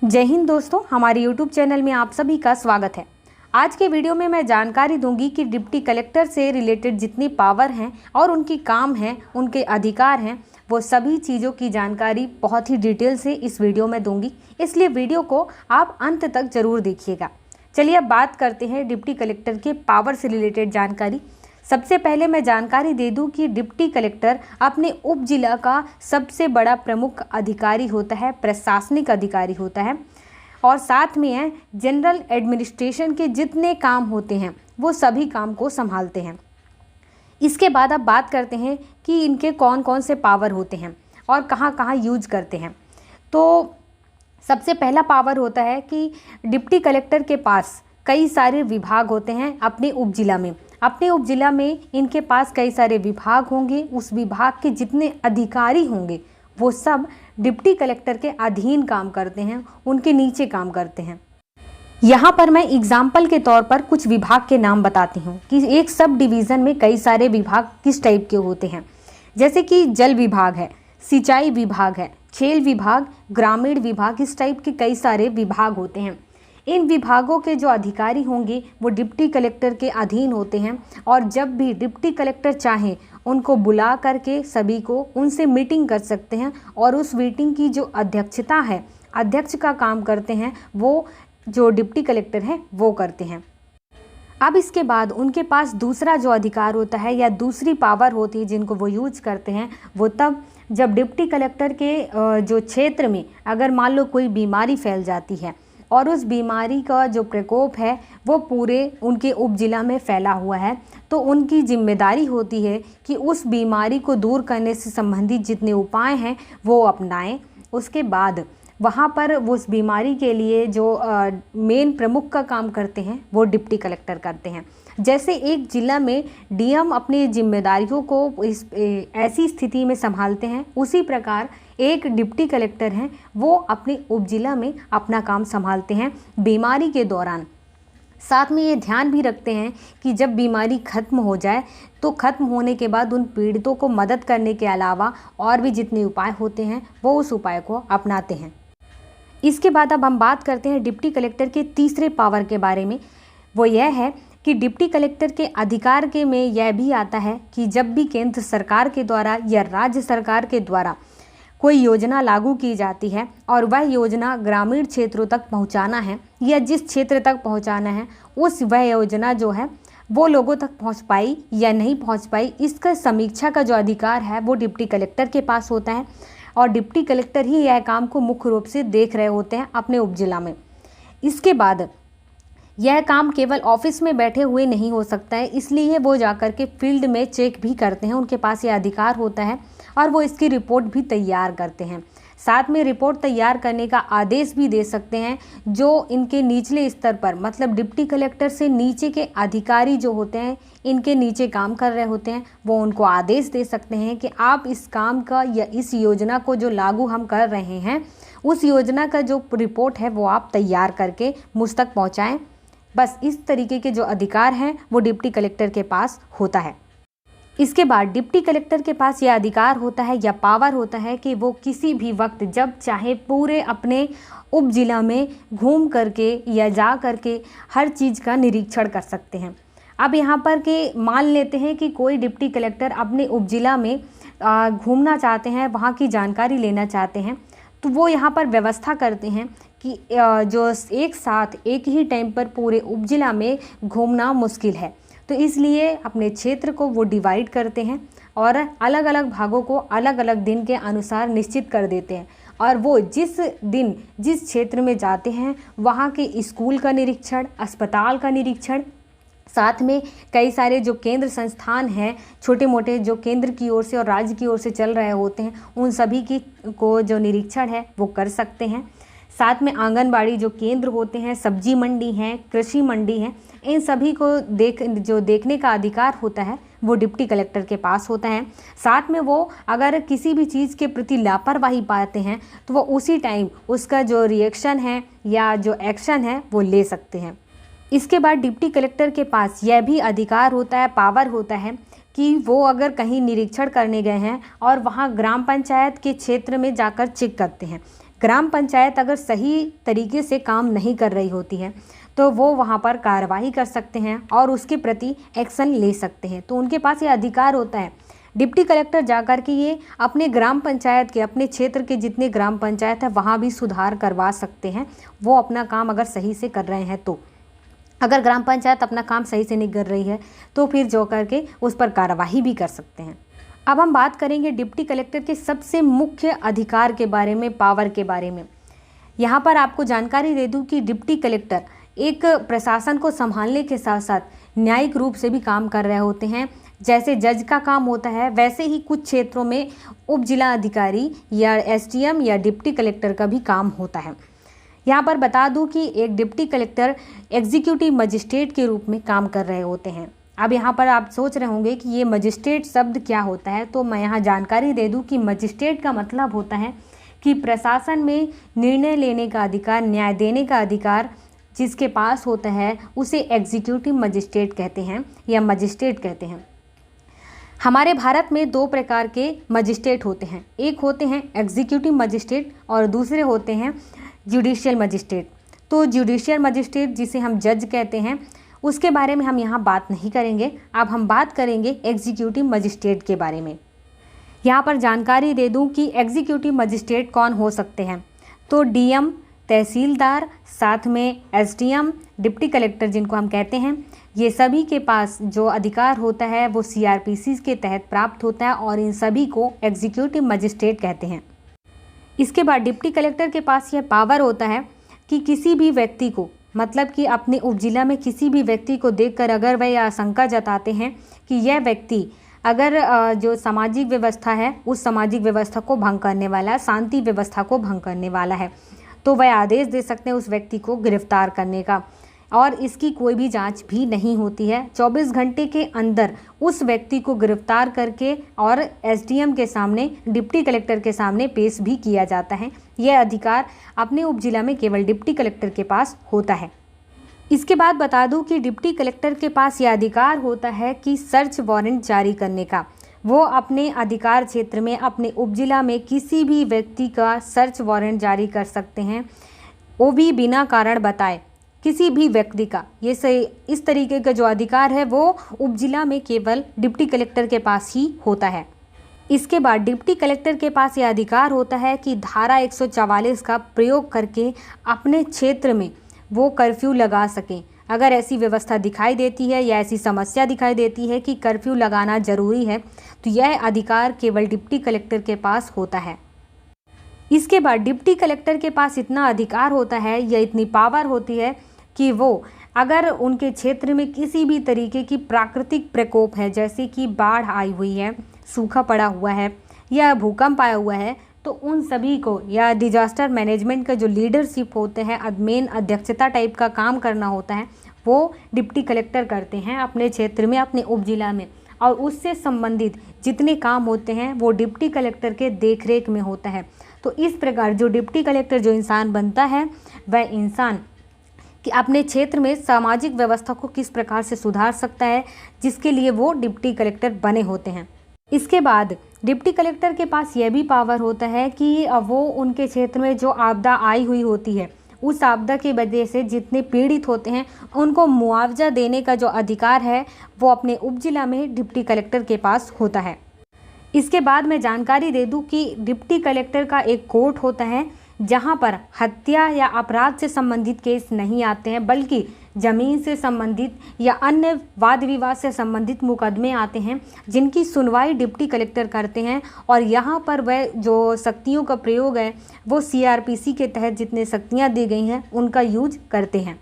जय हिंद दोस्तों, हमारे YouTube चैनल में आप सभी का स्वागत है। आज के वीडियो में मैं जानकारी दूंगी कि डिप्टी कलेक्टर से रिलेटेड जितनी पावर हैं और उनकी काम हैं, उनके अधिकार हैं, वो सभी चीज़ों की जानकारी बहुत ही डिटेल से इस वीडियो में दूंगी, इसलिए वीडियो को आप अंत तक ज़रूर देखिएगा। चलिए अब बात करते हैं डिप्टी कलेक्टर के पावर से रिलेटेड जानकारी। सबसे पहले मैं जानकारी दे दूं कि डिप्टी कलेक्टर अपने उप जिला का सबसे बड़ा प्रमुख अधिकारी होता है, प्रशासनिक अधिकारी होता है और साथ में है जनरल एडमिनिस्ट्रेशन के जितने काम होते हैं वो सभी काम को संभालते हैं। इसके बाद अब बात करते हैं कि इनके कौन कौन से पावर होते हैं और कहाँ कहाँ यूज करते हैं। तो सबसे पहला पावर होता है कि डिप्टी कलेक्टर के पास कई सारे विभाग होते हैं अपने उप जिला में। अपने उप जिला में इनके पास कई सारे विभाग होंगे, उस विभाग के जितने अधिकारी होंगे वो सब डिप्टी कलेक्टर के अधीन काम करते हैं, उनके नीचे काम करते हैं। यहाँ पर मैं एग्जाम्पल के तौर पर कुछ विभाग के नाम बताती हूँ कि एक सब डिवीज़न में कई सारे विभाग किस टाइप के होते हैं। जैसे कि जल विभाग है, सिंचाई विभाग है, खेल विभाग, ग्रामीण विभाग, इस टाइप के कई सारे विभाग होते हैं। इन विभागों के जो अधिकारी होंगे वो डिप्टी कलेक्टर के अधीन होते हैं और जब भी डिप्टी कलेक्टर चाहें उनको बुला करके सभी को उनसे मीटिंग कर सकते हैं और उस मीटिंग की जो अध्यक्षता है, अध्यक्ष का काम करते हैं वो जो डिप्टी कलेक्टर हैं वो करते हैं। अब इसके बाद उनके पास दूसरा जो अधिकार होता है या दूसरी पावर होती है जिनको वो यूज करते हैं, वो तब जब डिप्टी कलेक्टर के जो क्षेत्र में अगर मान लो कोई बीमारी फैल जाती है और उस बीमारी का जो प्रकोप है वो पूरे उनके उप जिला में फैला हुआ है, तो उनकी जिम्मेदारी होती है कि उस बीमारी को दूर करने से संबंधित जितने उपाय हैं वो अपनाएं। उसके बाद वहाँ पर उस बीमारी के लिए जो मेन प्रमुख का काम करते हैं वो डिप्टी कलेक्टर करते हैं। जैसे एक जिला में डीएम अपनी जिम्मेदारियों को ऐसी स्थिति में संभालते हैं, उसी प्रकार एक डिप्टी कलेक्टर हैं वो अपने उप जिला में अपना काम संभालते हैं बीमारी के दौरान। साथ में ये ध्यान भी रखते हैं कि जब बीमारी खत्म हो जाए तो खत्म होने के बाद उन पीड़ितों को मदद करने के अलावा और भी जितने उपाय होते हैं वो उस उपाय को अपनाते हैं। इसके बाद अब हम बात करते हैं डिप्टी कलेक्टर के तीसरे पावर के बारे में। वो यह है कि डिप्टी कलेक्टर के अधिकार के में यह भी आता है कि जब भी केंद्र सरकार के द्वारा या राज्य सरकार के द्वारा कोई योजना लागू की जाती है और वह योजना ग्रामीण क्षेत्रों तक पहुंचाना है या जिस क्षेत्र तक पहुंचाना है उस वह योजना जो है वो लोगों तक पहुंच पाई या नहीं पहुंच पाई, इसका समीक्षा का जो अधिकार है वो डिप्टी कलेक्टर के पास होता है और डिप्टी कलेक्टर ही यह काम को मुख्य रूप से देख रहे होते हैं अपने उपजिला में। इसके बाद यह काम केवल ऑफिस में बैठे हुए नहीं हो सकता है, इसलिए वो जाकर के फील्ड में चेक भी करते हैं, उनके पास यह अधिकार होता है और वो इसकी रिपोर्ट भी तैयार करते हैं। साथ में रिपोर्ट तैयार करने का आदेश भी दे सकते हैं जो इनके निचले स्तर पर, मतलब डिप्टी कलेक्टर से नीचे के अधिकारी जो होते हैं, इनके नीचे काम कर रहे होते हैं, वो उनको आदेश दे सकते हैं कि आप इस काम का या इस योजना को जो लागू हम कर रहे हैं उस योजना का जो रिपोर्ट है वो आप तैयार करके मुझ तक पहुँचाएँ। बस इस तरीके के जो अधिकार हैं वो डिप्टी कलेक्टर के पास होता है। इसके बाद डिप्टी कलेक्टर के पास यह अधिकार होता है या पावर होता है कि वो किसी भी वक्त जब चाहे पूरे अपने उप जिला में घूम करके या जा करके हर चीज़ का निरीक्षण कर सकते हैं। अब यहाँ पर के मान लेते हैं कि कोई डिप्टी कलेक्टर अपने उप जिला में घूमना चाहते हैं, वहाँ की जानकारी लेना चाहते हैं, तो वो यहाँ पर व्यवस्था करते हैं कि जो एक साथ एक ही टाइम पर पूरे उप जिला में घूमना मुश्किल है, तो इसलिए अपने क्षेत्र को वो डिवाइड करते हैं और अलग अलग भागों को अलग अलग दिन के अनुसार निश्चित कर देते हैं और वो जिस दिन जिस क्षेत्र में जाते हैं वहाँ के स्कूल का निरीक्षण, अस्पताल का निरीक्षण, साथ में कई सारे जो केंद्र संस्थान हैं, छोटे मोटे जो केंद्र की ओर से और राज्य की ओर से चल रहे होते हैं, उन सभी की को जो निरीक्षण है वो कर सकते हैं। साथ में आंगनबाड़ी जो केंद्र होते हैं, सब्जी मंडी हैं, कृषि मंडी हैं, इन सभी को देखने का अधिकार होता है वो डिप्टी कलेक्टर के पास होता है। साथ में वो अगर किसी भी चीज़ के प्रति लापरवाही पाते हैं तो वो उसी टाइम उसका जो रिएक्शन है या जो एक्शन है वो ले सकते हैं। इसके बाद डिप्टी कलेक्टर के पास यह भी अधिकार होता है, पावर होता है कि वो अगर कहीं निरीक्षण करने गए हैं और वहाँ ग्राम पंचायत के क्षेत्र में जाकर चेक करते हैं, ग्राम पंचायत अगर सही तरीके से काम नहीं कर रही होती है तो वो वहाँ पर कार्रवाई कर सकते हैं और उसके प्रति एक्शन ले सकते हैं। तो उनके पास ये अधिकार होता है। डिप्टी कलेक्टर जाकर के ये अपने ग्राम पंचायत के, अपने क्षेत्र के जितने ग्राम पंचायत है वहाँ भी सुधार करवा सकते हैं, वो अपना काम अगर सही से कर रहे हैं तो। अगर ग्राम पंचायत अपना काम सही से नहीं कर रही है तो फिर जो करके उस पर कार्रवाई भी कर सकते हैं। अब हम बात करेंगे डिप्टी कलेक्टर के सबसे मुख्य अधिकार के बारे में, पावर के बारे में। यहाँ पर आपको जानकारी दे दूँ कि डिप्टी कलेक्टर एक प्रशासन को संभालने के साथ साथ न्यायिक रूप से भी काम कर रहे होते हैं। जैसे जज का काम होता है वैसे ही कुछ क्षेत्रों में उप जिला अधिकारी या एसडीएम या डिप्टी कलेक्टर का भी काम होता है। यहाँ पर बता दूं कि एक डिप्टी कलेक्टर एग्जीक्यूटिव मजिस्ट्रेट के रूप में काम कर रहे होते हैं। अब यहाँ पर आप सोच रहे होंगे कि ये मजिस्ट्रेट शब्द क्या होता है, तो मैं यहाँ जानकारी दे दूं कि मजिस्ट्रेट का मतलब होता है कि प्रशासन में निर्णय लेने का अधिकार, न्याय देने का अधिकार जिसके पास होता है उसे एग्जीक्यूटिव मजिस्ट्रेट कहते हैं या मजिस्ट्रेट कहते हैं। हमारे भारत में दो प्रकार के मजिस्ट्रेट होते हैं, एक होते हैं एग्जीक्यूटिव मजिस्ट्रेट और दूसरे होते हैं जुडिशियल मजिस्ट्रेट। तो जुडिशियल मजिस्ट्रेट जिसे हम जज कहते हैं उसके बारे में हम यहाँ बात नहीं करेंगे। अब हम बात करेंगे एग्जीक्यूटिव मजिस्ट्रेट के बारे में। यहाँ पर जानकारी दे दूँ कि एग्जीक्यूटिव मजिस्ट्रेट कौन हो सकते हैं, तो डीएम, तहसीलदार, साथ में एसडीएम, डिप्टी कलेक्टर जिनको हम कहते हैं, ये सभी के पास जो अधिकार होता है वो सीआरपीसी के तहत प्राप्त होता है और इन सभी को एग्जीक्यूटिव मजिस्ट्रेट कहते हैं। इसके बाद डिप्टी कलेक्टर के पास यह पावर होता है कि किसी भी व्यक्ति को, मतलब कि अपने उपजिला में किसी भी व्यक्ति को देखकर अगर वह आशंका जताते हैं कि यह व्यक्ति अगर जो सामाजिक व्यवस्था है उस सामाजिक व्यवस्था को भंग करने वाला है, शांति व्यवस्था को भंग करने वाला है, तो वह आदेश दे सकते हैं उस व्यक्ति को गिरफ्तार करने का और इसकी कोई भी जांच भी नहीं होती है। 24 घंटे के अंदर उस व्यक्ति को गिरफ्तार करके और एसडीएम के सामने, डिप्टी कलेक्टर के सामने पेश भी किया जाता है। यह अधिकार अपने उपजिला में केवल डिप्टी कलेक्टर के पास होता है। इसके बाद बता दूं कि डिप्टी कलेक्टर के पास यह अधिकार होता है कि सर्च वारंट जारी करने का। वो अपने अधिकार क्षेत्र में, अपने उपजिला में किसी भी व्यक्ति का सर्च वारंट जारी कर सकते हैं, वो भी बिना कारण बताए किसी भी व्यक्ति का। ये सही, इस तरीके का जो अधिकार है वो उपजिला में केवल डिप्टी कलेक्टर के पास ही होता है। इसके बाद डिप्टी कलेक्टर के पास यह अधिकार होता है कि धारा 144 का प्रयोग करके अपने क्षेत्र में वो कर्फ्यू लगा सकें। अगर ऐसी व्यवस्था दिखाई देती है या ऐसी समस्या दिखाई देती है कि कर्फ्यू लगाना जरूरी है तो यह अधिकार केवल डिप्टी कलेक्टर के पास होता है। इसके बाद डिप्टी कलेक्टर के पास इतना अधिकार होता है या इतनी पावर होती है कि वो अगर उनके क्षेत्र में किसी भी तरीके की प्राकृतिक प्रकोप है, जैसे कि बाढ़ आई हुई है, सूखा पड़ा हुआ है या भूकंप आया हुआ है, तो उन सभी को, या डिजास्टर मैनेजमेंट का जो लीडरशिप होते हैं, मेन अध्यक्षता टाइप का काम करना होता है, वो डिप्टी कलेक्टर करते हैं अपने क्षेत्र में, अपने उपजिला में। और उससे संबंधित जितने काम होते हैं वो डिप्टी कलेक्टर के देखरेख में होता है। तो इस प्रकार जो डिप्टी कलेक्टर जो इंसान बनता है वह इंसान कि अपने क्षेत्र में सामाजिक व्यवस्था को किस प्रकार से सुधार सकता है, जिसके लिए वो डिप्टी कलेक्टर बने होते हैं। इसके बाद डिप्टी कलेक्टर के पास यह भी पावर होता है कि वो उनके क्षेत्र में जो आपदा आई हुई होती है उस आपदा की वजह से जितने पीड़ित होते हैं उनको मुआवजा देने का जो अधिकार है वो अपने उपजिला में डिप्टी कलेक्टर के पास होता है। इसके बाद मैं जानकारी दे दूं कि डिप्टी कलेक्टर का एक कोर्ट होता है जहां पर हत्या या अपराध से संबंधित केस नहीं आते हैं, बल्कि ज़मीन से संबंधित या अन्य वाद विवाद से संबंधित मुकदमे आते हैं जिनकी सुनवाई डिप्टी कलेक्टर करते हैं। और यहाँ पर वह जो शक्तियों का प्रयोग है वो सीआरपीसी के तहत जितने शक्तियाँ दी गई हैं उनका यूज करते हैं।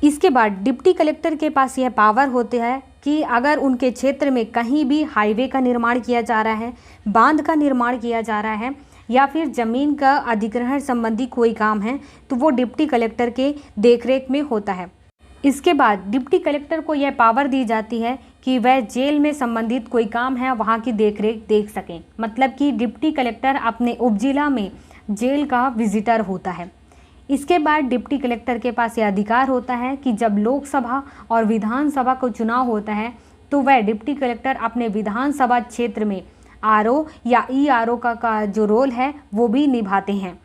इसके बाद डिप्टी कलेक्टर के पास यह पावर होते हैं कि अगर उनके क्षेत्र में कहीं भी हाईवे का निर्माण किया जा रहा है, बांध का निर्माण किया जा रहा है या फिर ज़मीन का अधिग्रहण संबंधी कोई काम है तो वो डिप्टी कलेक्टर के देखरेख में होता है। इसके बाद डिप्टी कलेक्टर को यह पावर दी जाती है कि वह जेल में संबंधित कोई काम है वहाँ की देखरेख देख सकें। मतलब कि डिप्टी कलेक्टर अपने उपजिला में जेल का विजिटर होता है। इसके बाद डिप्टी कलेक्टर के पास यह अधिकार होता है कि जब लोकसभा और विधानसभा का चुनाव होता है तो वह डिप्टी कलेक्टर अपने विधानसभा क्षेत्र में आरओ या ईआरओ का जो रोल है वो भी निभाते हैं।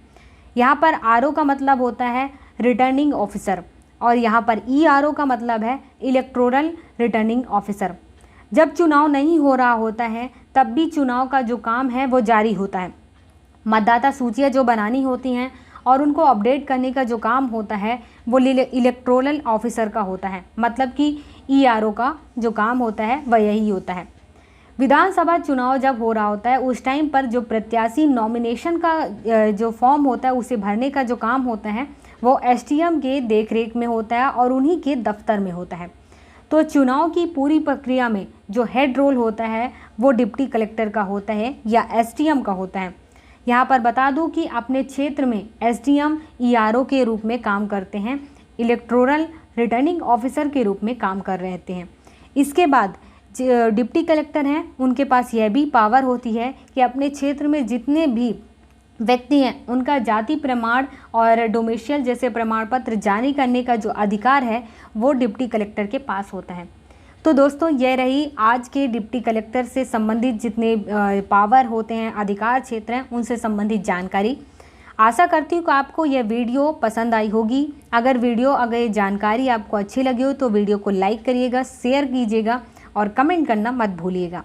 यहाँ पर आरओ का मतलब होता है रिटर्निंग ऑफिसर और यहाँ पर ईआरओ का मतलब है इलेक्टोरल रिटर्निंग ऑफिसर। जब चुनाव नहीं हो रहा होता है तब भी चुनाव का जो काम है वो जारी होता है। मतदाता सूचियाँ जो बनानी होती हैं और उनको अपडेट करने का जो काम होता है वो इलेक्टोरल ऑफिसर का होता है, मतलब कि ईआरओ का जो काम होता है वह यही होता है। विधानसभा चुनाव जब हो रहा होता है उस टाइम पर जो प्रत्याशी नॉमिनेशन का जो फॉर्म होता है उसे भरने का जो काम होता है वो एसडीएम के देखरेख में होता है और उन्हीं के दफ्तर में होता है। तो चुनाव की पूरी प्रक्रिया में जो हेड रोल होता है वो डिप्टी कलेक्टर का होता है या एसडीएम का होता है। यहाँ पर बता दूं कि अपने क्षेत्र में एसडीएम ईआरओ के रूप में काम करते हैं, इलेक्टोरल रिटर्निंग ऑफिसर के रूप में काम कर रहते हैं। इसके बाद डिप्टी कलेक्टर हैं उनके पास यह भी पावर होती है कि अपने क्षेत्र में जितने भी व्यक्ति हैं उनका जाति प्रमाण और डोमिसाइल जैसे प्रमाण पत्र जारी करने का जो अधिकार है वो डिप्टी कलेक्टर के पास होता है। तो दोस्तों यह रही आज के डिप्टी कलेक्टर से संबंधित जितने पावर होते हैं, अधिकार क्षेत्र हैं, उनसे संबंधित जानकारी। आशा करती हूँ कि आपको यह वीडियो पसंद आई होगी। अगर ये जानकारी आपको अच्छी लगी हो तो वीडियो को लाइक करिएगा, शेयर कीजिएगा और कमेंट करना मत भूलिएगा।